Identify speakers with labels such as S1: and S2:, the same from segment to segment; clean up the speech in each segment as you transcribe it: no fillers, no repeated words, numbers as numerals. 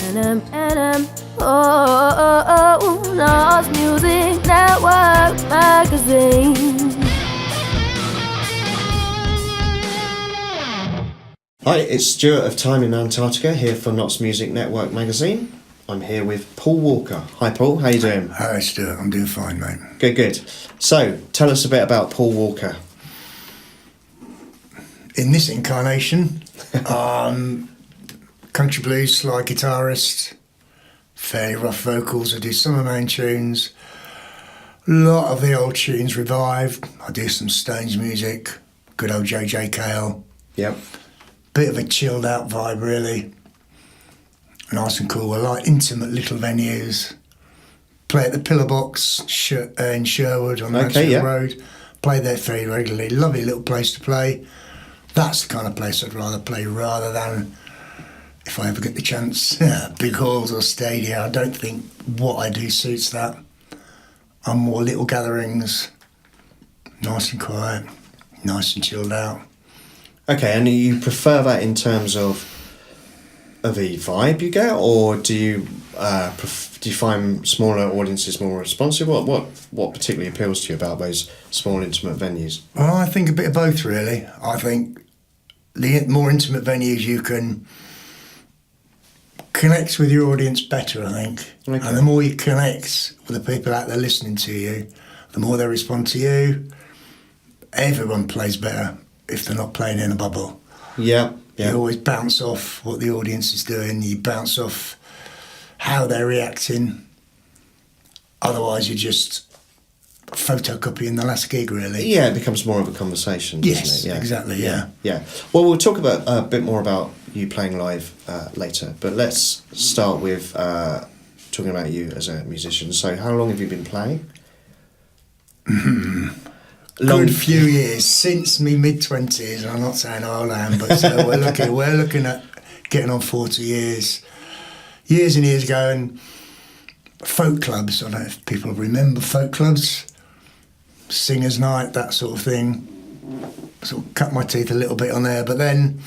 S1: Noise Music Network Magazine.
S2: Hi, it's Stuart of Time in Antarctica here for Knots Music Network magazine. I'm here with Paul Walker. Hi Paul, how you doing?
S3: Hi Stuart, I'm doing fine, mate.
S2: Good. So, tell us a bit about Paul Walker.
S3: In this incarnation, country blues, slide guitarist, fairly rough vocals. I do some of my own tunes, a lot of the old tunes revived. I do some Stones music, good old JJ Cale.
S2: Yep.
S3: Bit of a chilled out vibe, really. Nice and cool. I like intimate little venues. Play at the Pillar Box in Sherwood on Mansfield Road. Play there very regularly. Lovely little place to play. That's the kind of place I'd rather play rather than, if I ever get the chance, big halls or stadia. I don't think what I do suits that. I'm more little gatherings, nice and quiet, nice and chilled out.
S2: Okay, and you prefer that in terms of the vibe you get, or do you find smaller audiences more responsive? What particularly appeals to you about those small intimate venues?
S3: Well, I think a bit of both, really. I think the more intimate venues you can connect with your audience better, I think. Okay. And the more you connect with the people out there listening to you, the more they respond to you. Everyone plays better if they're not playing in a bubble.
S2: Yeah.
S3: You always bounce off what the audience is doing. You bounce off how they're reacting. Otherwise, you're just photocopying the last gig, really.
S2: Yeah, it becomes more of a conversation, doesn't
S3: yes,
S2: it? Yeah.
S3: Exactly, yeah.
S2: Well, we'll talk about a bit more about you playing live later, but let's start with talking about you as a musician. So how long have you been playing?
S3: Good few years, since me mid-20s. I'm not saying how old I am, but so we're looking at getting on 40 years. Years and years ago, and folk clubs, I don't know if people remember folk clubs, singers' night, that sort of thing. Sort of cut my teeth a little bit on there, but then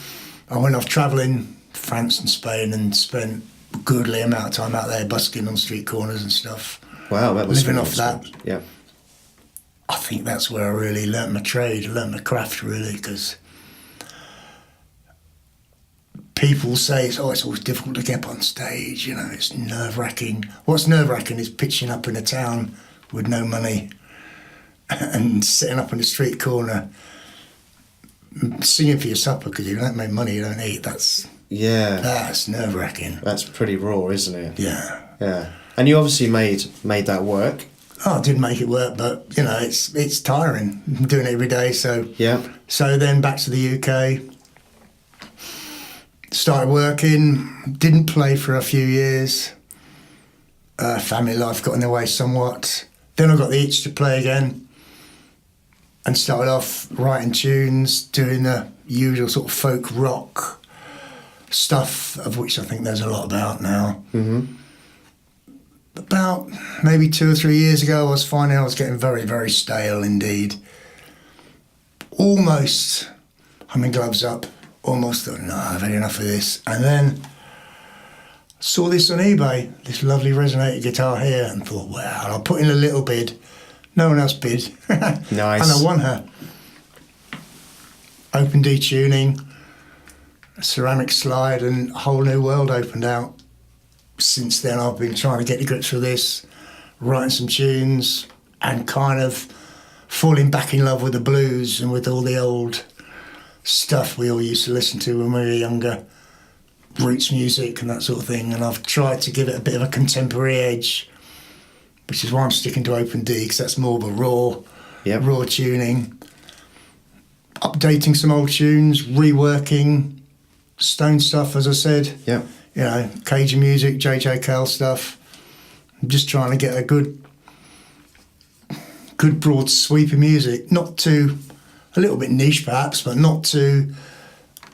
S3: I went off travelling France and Spain and spent a goodly amount of time out there busking on street corners and stuff.
S2: Wow, that was
S3: living off that.
S2: Yeah.
S3: I think that's where I really learnt my trade, learnt my craft, really, because people say it's always difficult to get up on stage, you know, it's nerve-wracking. What's nerve-wracking is pitching up in a town with no money and sitting up in a street corner singing for your supper, because if you don't make money, you don't eat. That's nerve-wracking.
S2: That's pretty raw, isn't it?
S3: Yeah.
S2: And you obviously made that work.
S3: Oh, I did make it work, but you know, it's tiring. I'm doing it every day, so
S2: yeah.
S3: So then back to the UK, started working, didn't play for a few years. Family life got in the way somewhat. Then I got the itch to play again, and started off writing tunes, doing the usual sort of folk rock stuff, of which I think there's a lot about now. Mm-hmm. About maybe 2 or 3 years ago, I was finding I was getting very, very stale indeed. Almost, humming gloves up, almost thought, no, I've had enough of this. And then saw this on eBay, this lovely resonator guitar here, and thought, wow, I'll put in a little bid. No one else bid.
S2: Nice.
S3: And I won her. Open D tuning, a ceramic slide, and a whole new world opened out. Since then, I've been trying to get to grips with this, writing some tunes, and kind of falling back in love with the blues and with all the old stuff we all used to listen to when we were younger, roots music and that sort of thing. And I've tried to give it a bit of a contemporary edge, which is why I'm sticking to Open D, because that's more of a raw tuning. Updating some old tunes, reworking Stone stuff, as I said.
S2: Yeah.
S3: You know, Cajun music, JJ Cale stuff. I'm just trying to get a good broad sweep of music, a little bit niche perhaps, but not too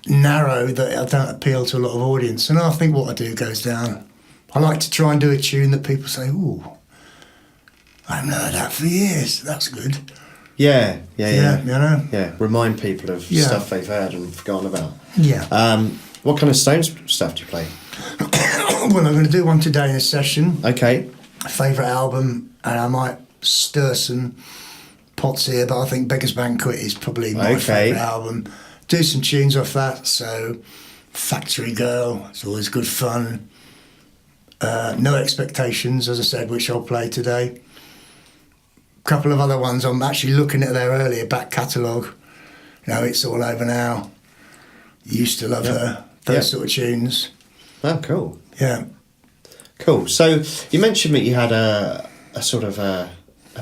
S3: narrow that I don't appeal to a lot of audience. And I think what I do goes down. I like to try and do a tune that people say, ooh, I haven't heard that for years. That's good.
S2: Yeah.
S3: You know?
S2: Yeah, remind people of stuff they've heard and forgotten about.
S3: Yeah.
S2: What kind of Stones stuff do you play?
S3: Well, I'm going to do one today in a session.
S2: Okay.
S3: Favourite album, and I might stir some pots here, but I think Beggar's Banquet is probably my favourite album. Do some tunes off that, so Factory Girl, it's always good fun. No Expectations, as I said, which I'll play today. A couple of other ones I'm actually looking at their earlier back catalogue. You know, It's All Over Now, Used to Love Her, those sort of tunes.
S2: Oh, cool.
S3: Yeah.
S2: Cool. So you mentioned that you had a sort of a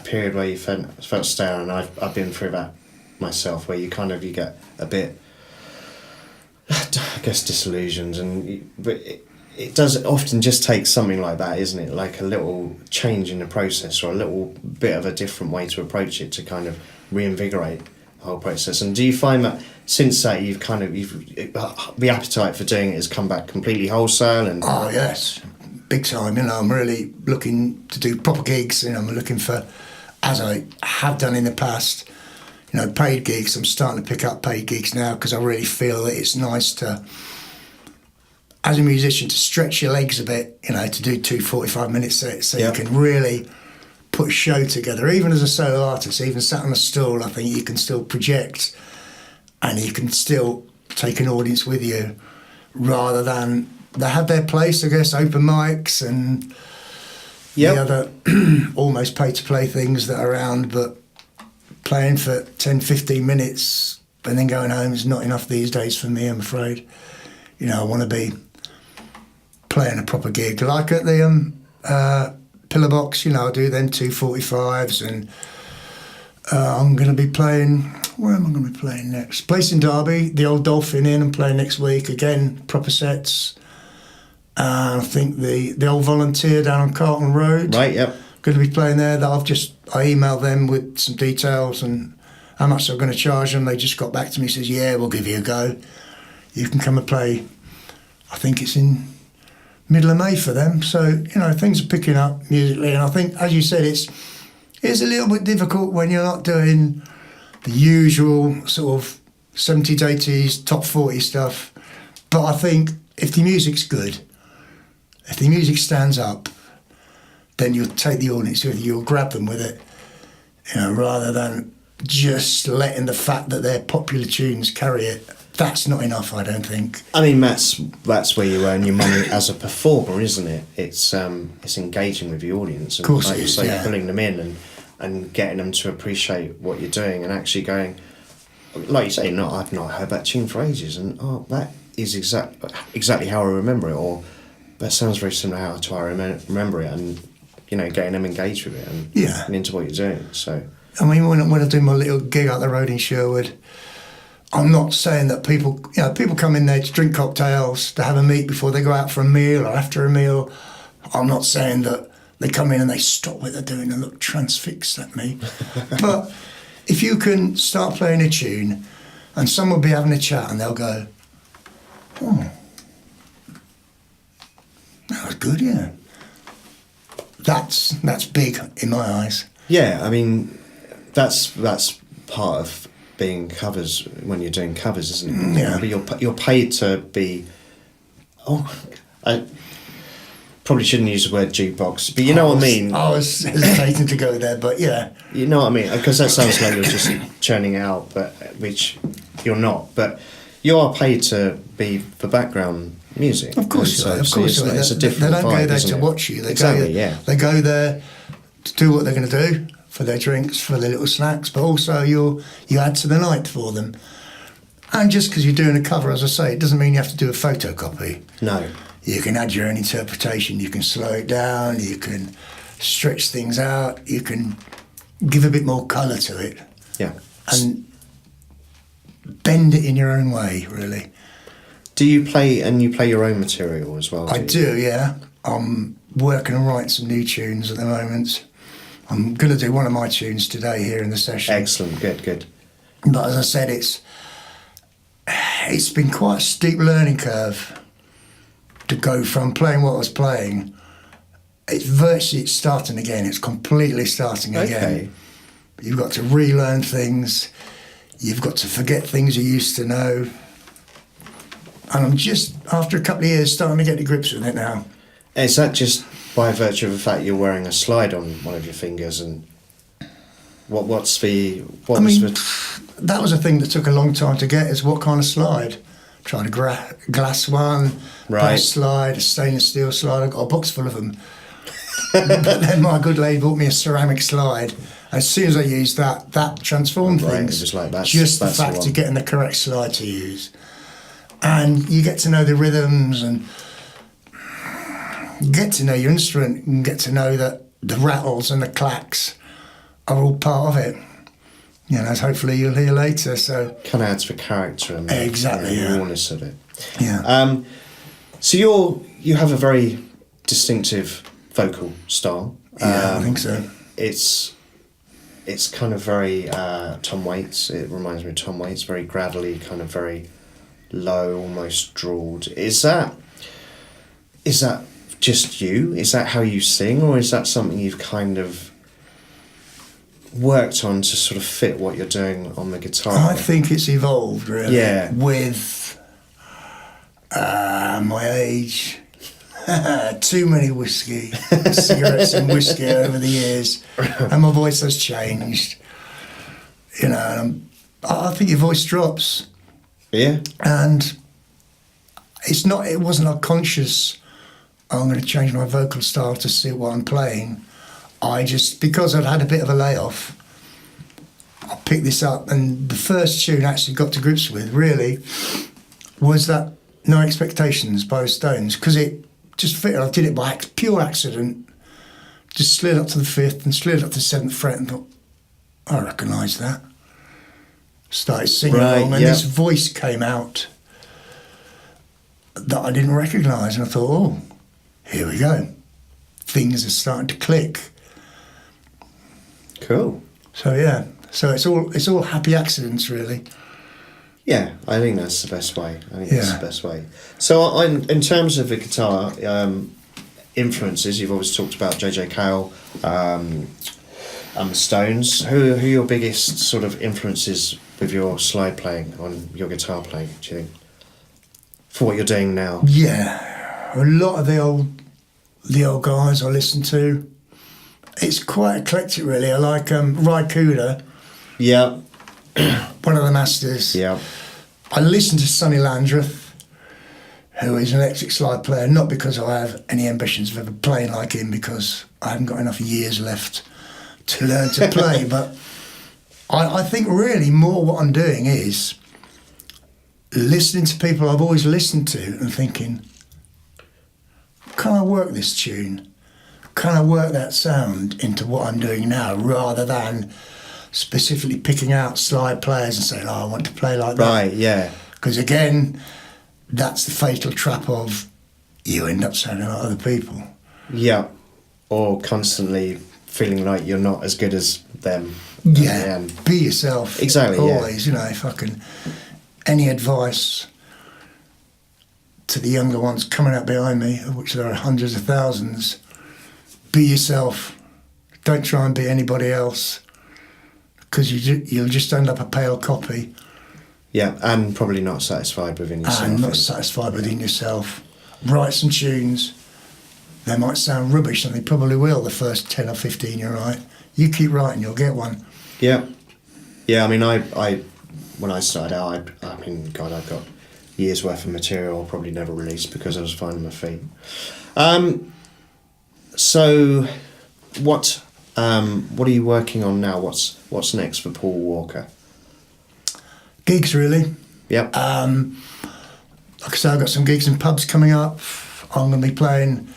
S2: period where you felt stale, and I've been through that myself, where you get a bit, I guess, disillusioned, but it does often just take something like that, isn't it? Like a little change in the process, or a little bit of a different way to approach it, to kind of reinvigorate the whole process. And do you find that since that the appetite for doing it has come back completely wholesale? And
S3: oh yes, big time. You know, I'm really looking to do proper gigs. You know, I'm looking for, as I have done in the past, you know, paid gigs. I'm starting to pick up paid gigs now because I really feel that it's nice to, as a musician, to stretch your legs a bit, you know, to do 2 45-minute sets, so you can really put a show together. Even as a solo artist, even sat on a stool, I think you can still project, and you can still take an audience with you, rather than they have their place, I guess, open mics and the other almost pay-to-play things that are around, but playing for 10, 15 minutes and then going home is not enough these days for me, I'm afraid. You know, I want to be playing a proper gig, like at the Pillar Box. You know, I do them 2 45s, and I'm going to be playing. Where am I going to be playing next? Place in Derby, the Old Dolphin Inn. I'm playing next week again, proper sets. I think the Old Volunteer down on Carlton Road.
S2: Right. Yep.
S3: Going to be playing there. That I emailed them with some details and how much they're going to charge them. They just got back to me, says, yeah, we'll give you a go. You can come and play. I think it's in middle of May for them. So, you know, things are picking up musically. And I think, as you said, it's a little bit difficult when you're not doing the usual sort of 70s, 80s, top 40 stuff. But I think if the music's good, if the music stands up, then you'll take the audience with you, you'll grab them with it, you know, rather than just letting the fact that they're popular tunes carry it. That's not enough, I don't think.
S2: I mean, that's where you earn your money as a performer, isn't it? It's engaging with the audience, and
S3: of course,
S2: like you say,
S3: yeah.
S2: pulling them in and getting them to appreciate what you're doing, and actually going, like you say, no, I've not heard that tune for ages, and that is exactly how I remember it, or that sounds very similar to how I remember it, and you know, getting them engaged with it and into what you're doing. So,
S3: I mean, when I do my little gig out the road in Sherwood, I'm not saying that people come in there to drink cocktails, to have a meet before they go out for a meal or after a meal. I'm not saying that they come in and they stop what they're doing and look transfixed at me. But if you can start playing a tune and someone will be having a chat and they'll go, oh, that was good, yeah. That's big in my eyes.
S2: Yeah, I mean, that's part of being covers when you're doing covers, isn't it?
S3: Yeah.
S2: But you're paid to be. Oh, I probably shouldn't use the word jukebox, but you know what I mean.
S3: I was hesitating to go there, but yeah.
S2: You know what I mean, because that sounds like you're just churning it out, but which you're not. But you are paid to be the background music.
S3: Of course,
S2: of course, it's a different.
S3: They don't
S2: vibe,
S3: go there
S2: isn't
S3: to
S2: it?
S3: watch you. They go there to do what they're going to do for their drinks, for their little snacks, but also you add to the night for them. And just because you're doing a cover, as I say, it doesn't mean you have to do a photocopy.
S2: No.
S3: You can add your own interpretation. You can slow it down. You can stretch things out. You can give a bit more colour to it.
S2: Yeah.
S3: And bend it in your own way, really.
S2: Do you play your own material as well?
S3: I do, yeah. I'm working on writing some new tunes at the moment. I'm going to do one of my tunes today here in the session.
S2: Excellent, good.
S3: But as I said, it's been quite a steep learning curve to go from playing what I was playing. It's starting again. It's completely starting again.
S2: Okay.
S3: You've got to relearn things. You've got to forget things you used to know. And I'm just, after a couple of years, starting to get to grips with it now.
S2: Is that just by virtue of the fact you're wearing a slide on one of your fingers, and what was the
S3: that was a thing that took a long time to get, is what kind of slide. Tried a glass one,
S2: Right.
S3: a slide, a stainless steel slide. I got a box full of them. But then my good lady bought me a ceramic slide. As soon as I used that transformed
S2: Right,
S3: things.
S2: it was like, that's
S3: just the
S2: the
S3: fact
S2: one.
S3: of getting the correct slide to use. And you get to know the rhythms and get to know your instrument and get to know that the rattles and the clacks are all part of it. You know, as hopefully you'll hear later. So
S2: kind of adds the character and
S3: Exactly,
S2: the
S3: yeah.
S2: rawness of it.
S3: yeah,
S2: So you have a very distinctive vocal style.
S3: I think so.
S2: It's kind of very Tom Waits. It reminds me of Tom Waits. Very gradually, kind of very low, almost drawled. Is that just you? Is that how you sing, or is that something you've kind of worked on to sort of fit what you're doing on the guitar?
S3: I think it's evolved really.
S2: Yeah.
S3: With my age, too many cigarettes and whiskey over the years, and my voice has changed. You know, and I think your voice drops,
S2: Yeah.
S3: and it wasn't a conscious, I'm going to change my vocal style to suit what I'm playing. I just, because I'd had a bit of a layoff, I picked this up, and the first tune I actually got to grips with really was that No Expectations by the Stones, because it just fitted. I did it by pure accident, just slid up to the fifth and slid up to the seventh fret and thought, I recognise that. Started singing
S2: Right,
S3: along, and
S2: yeah.
S3: this voice came out that I didn't recognise, and I thought, oh, here we go. Things are starting to click.
S2: Cool.
S3: So yeah, so it's all happy accidents really.
S2: Yeah, I think that's the best way. I think that's
S3: Yeah.
S2: the best way. So, in terms of the guitar influences, you've always talked about J.J. Cale and the Stones. Who are your biggest sort of influences with your slide playing on your guitar playing, do you think? For what you're doing now?
S3: Yeah, a lot of the old guys I listen to. It's quite eclectic really. I like Ry Cooder,
S2: Yeah,
S3: one of the masters.
S2: yeah.
S3: I listen to Sonny Landreth, who is an electric slide player, not because I have any ambitions of ever playing like him, because I haven't got enough years left to learn to play, but I think really more what I'm doing is listening to people I've always listened to and thinking, can I work this tune? Can I work that sound into what I'm doing now, rather than specifically picking out slide players and saying, oh, I want to play like that.
S2: Right, yeah.
S3: Because again, that's the fatal trap of you end up sounding like other people.
S2: Yeah. Or constantly feeling like you're not as good as them.
S3: Yeah,
S2: And
S3: be yourself.
S2: Exactly, yeah.
S3: Always, you know, if I can, any advice to the younger ones coming up behind me, of which there are hundreds of thousands, be yourself. Don't try and be anybody else, because you'll just end up a pale copy
S2: yeah, and probably not satisfied within yourself.
S3: and not satisfied within yourself. Write some tunes. They might sound rubbish, and they probably will the first 10 or 15 you write. You keep writing, you'll get one.
S2: Yeah, yeah. I mean, I when I started out, I mean, God, I've got years worth of material I'll probably never release because I was finding my feet. So, what are you working on now? What's next for Paul Walker?
S3: Gigs, really.
S2: Yep.
S3: Like I say, I've got some gigs in pubs coming up. I'm going to be playing,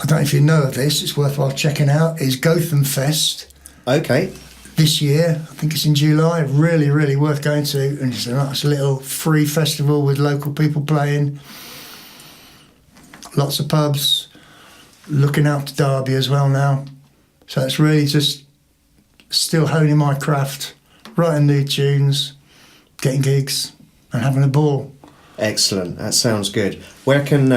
S3: I don't know if you know of this, it's worthwhile checking out, is Gotham Fest
S2: Okay.
S3: this year. I think it's in July. Really, really worth going to. And it's a nice little free festival with local people playing. Lots of pubs. Looking out to Derby as well now. So it's really just still honing my craft, writing new tunes, getting gigs and having a ball.
S2: Excellent. That sounds good. Where can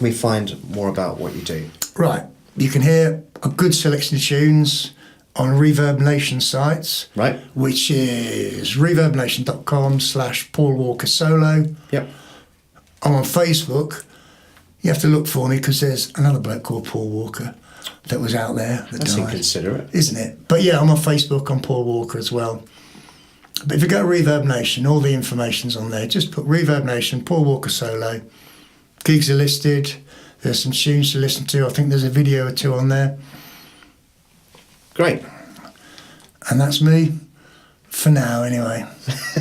S2: we find more about what you do?
S3: Right, you can hear a good selection of tunes on Reverb Nation sites,
S2: Right.
S3: which is reverbnation.com/Paul Walker Solo.
S2: Yep.
S3: I'm on Facebook. You have to look for me because there's another bloke called Paul Walker that was out there that
S2: That's
S3: died.
S2: inconsiderate.
S3: Isn't it? But yeah, I'm on Facebook, I'm Paul Walker as well. But if you go to Reverb Nation, all the information's on there. Just put Reverb Nation, Paul Walker solo. Gigs are listed. There's some tunes to listen to. I think there's a video or two on there.
S2: Great.
S3: And that's me for now, anyway.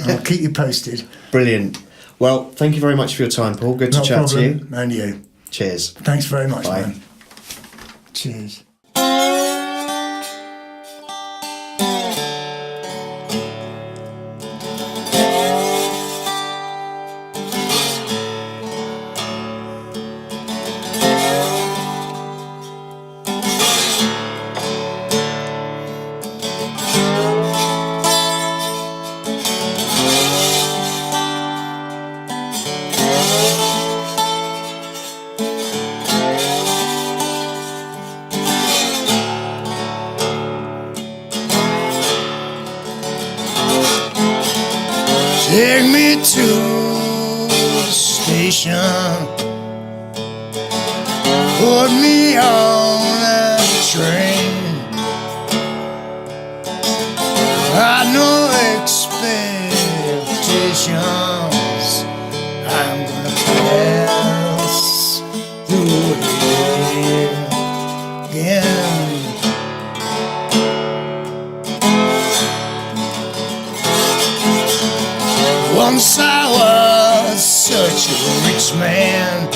S3: I'll keep you posted.
S2: Brilliant. Well, thank you very much for your time, Paul. Good to
S3: Not a
S2: chat to you.
S3: problem. And you.
S2: Cheers.
S3: Thanks very much,
S2: Bye.
S3: man. Cheers. Take me to the station. Put me on that train. I've no expectations. I'm gonna pass through here again. Once I was such a rich man.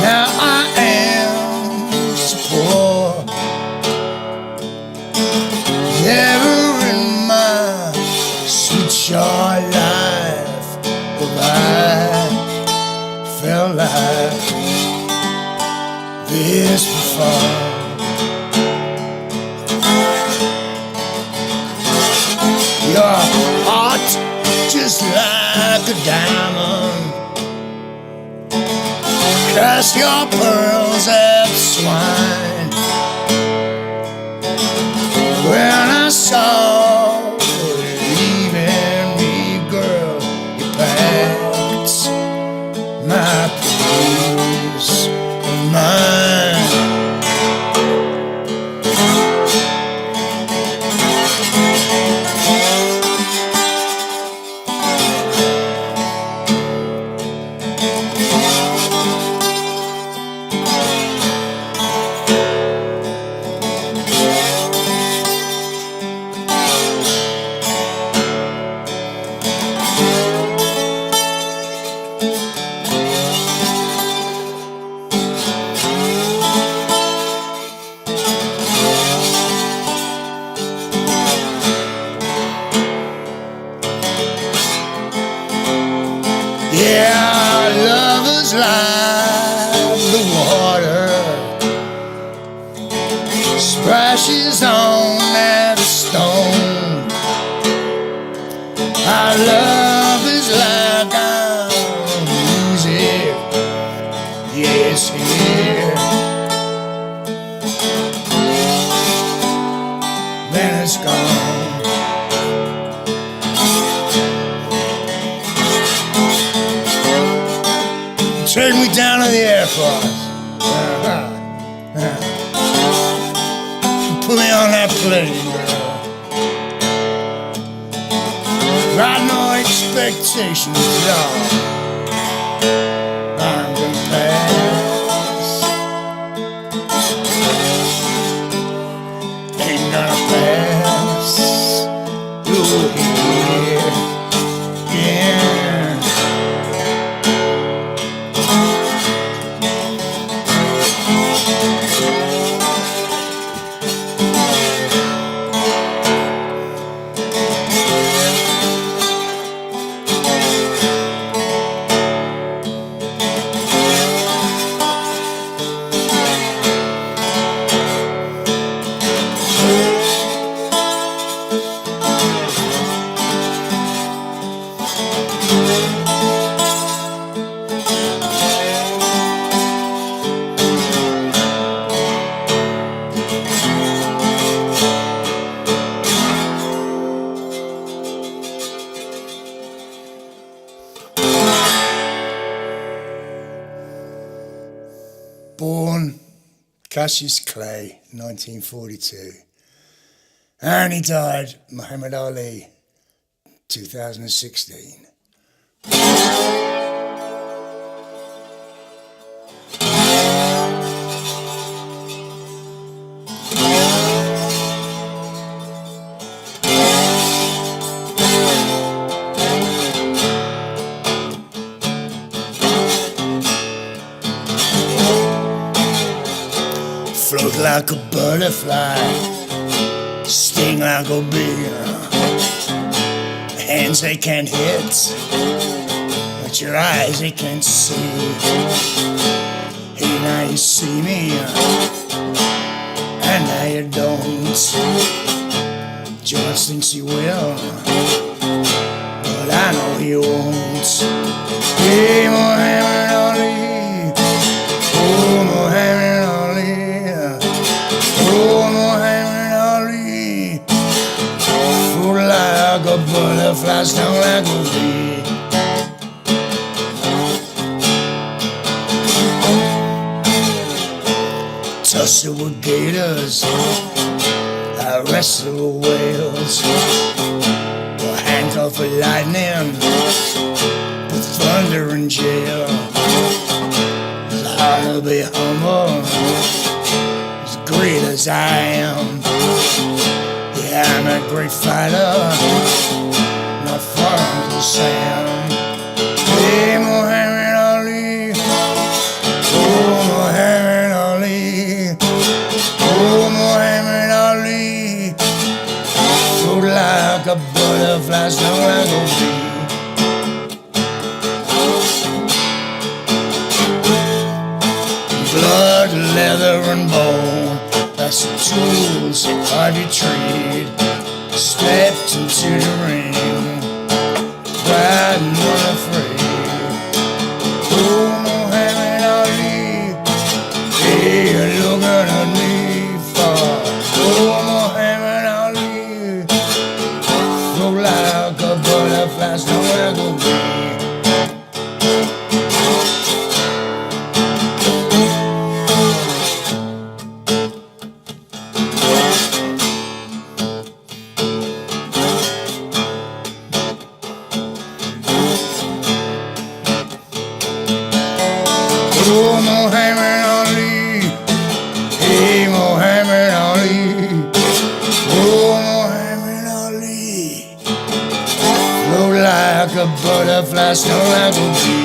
S3: Now I am so poor. Never in my sweet short life have I felt like this before. Your heart just like a diamond. Cast your pearls at swine. When I saw you leaving me, girl, you packed my peace of mind. Yeah, love is like the water splashes on that stone. Our love is like our music, yes, here. Then it's gone. Take me down to the airport. Put me on that plane, girl. Got no expectations at all. I'm gonna pass. Ain't gonna pass through here. Yeah. born Cassius Clay, 1942. And he died, Muhammad Ali, 2016. Float like a butterfly, sting like a bee. Hands they can't hit, but your eyes they can't see. Hey, now you see me, and now you don't. George thinks he will, but I know he won't. Hey, Muhammad Ali, oh Muhammad Ali, oh Muhammad Ali, float like a butterfly, stung like a bee. Tussle with gators, I wrestle with whales, or handcuff with lightning, put thunder in jail. It's hard to be humble, as great as I am. Yeah, I'm a great fighter, not far from Sam. Hey, Muhammad Ali, oh Muhammad Ali, oh Muhammad Ali, float like a butterfly, stung like a bee. Blood, leather, and bone, that's the tools hard to trade. Stepped into the ring, proud and unafraid. Oh, Muhammad Ali, hey, look underneath. Oh, Muhammad Ali, float like a butterfly, stung like a bee. Oh, Muhammad Ali, hey, Muhammad Ali, oh, Muhammad Ali, float like a butterfly, stung like a bee.